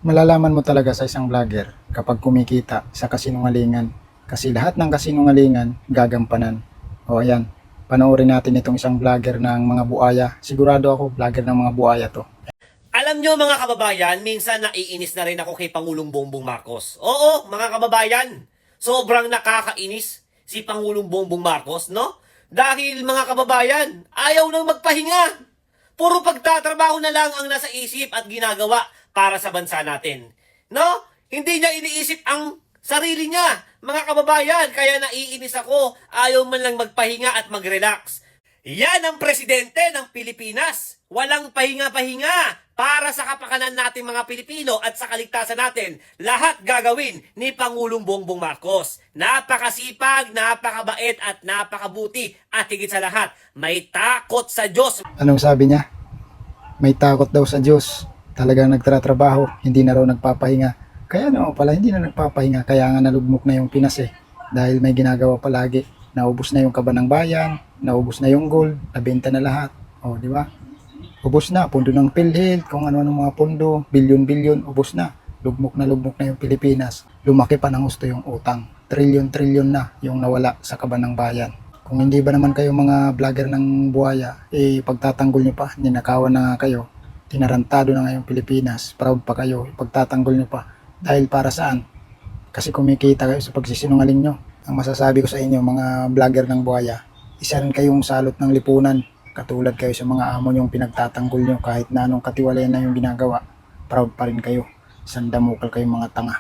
Malalaman mo talaga sa isang vlogger kapag kumikita sa kasinungalingan. Kasi lahat ng kasinungalingan gagampanan. O ayan, panoorin natin itong isang vlogger ng mga buaya. Sigurado ako vlogger ng mga buaya to. Alam nyo mga kababayan, minsan naiinis na rin ako kay Pangulong Bongbong Marcos. Oo, mga kababayan, sobrang nakakainis si Pangulong Bongbong Marcos, no? Dahil mga kababayan, ayaw nang magpahinga. Puro pagtatrabaho na lang ang nasa isip at ginagawa para sa bansa natin. No? Hindi niya iniisip ang sarili niya, mga kababayan. Kaya naiinis ako, ayaw man lang magpahinga at mag-relax. Yan ang presidente ng Pilipinas. Walang pahinga-pahinga para sa kapakanan natin mga Pilipino at sa kaligtasan natin. Lahat gagawin ni Pangulong Bongbong Marcos. Napakasipag, napakabait at napakabuti. At higit sa lahat, may takot sa Diyos. Anong sabi niya? May takot daw sa Diyos. Talagang nagtratrabaho, hindi na raw nagpapahinga. Kaya no pala, hindi na nagpapahinga. Kaya nga nalugmok na yung Pinas eh. Dahil may ginagawa palagi. Naubos na yung kaba ng bayan, naubos na yung gold, nabenta na lahat. O, di ba? Ubos na, pundo ng PhilHealth, kung ano-ano mga pundo, bilyon-bilyon, ubos na. Lugmok na yung Pilipinas. Lumaki pa ng gusto yung utang. Trilyon-trilyon na yung nawala sa kaba ng bayan. Kung hindi ba naman kayo mga vlogger ng buhaya, eh pagtatanggol nyo pa, ninakawan na nga kayo. Tinarantado na nga yung Pilipinas, proud pa kayo, pagtatanggol nyo pa. Dahil para saan? Kasi kumikita kayo sa pagsisinungaling nyo. Ang masasabi ko sa inyo, mga vlogger ng buhaya, isa rin kayong salot ng lipunan. Katulad kayo sa mga amo nyong pinagtatanggol nyo kahit na anong katiwalayan na yung ginagawa. Proud pa rin kayo. Sandamukal kayong mga tanga.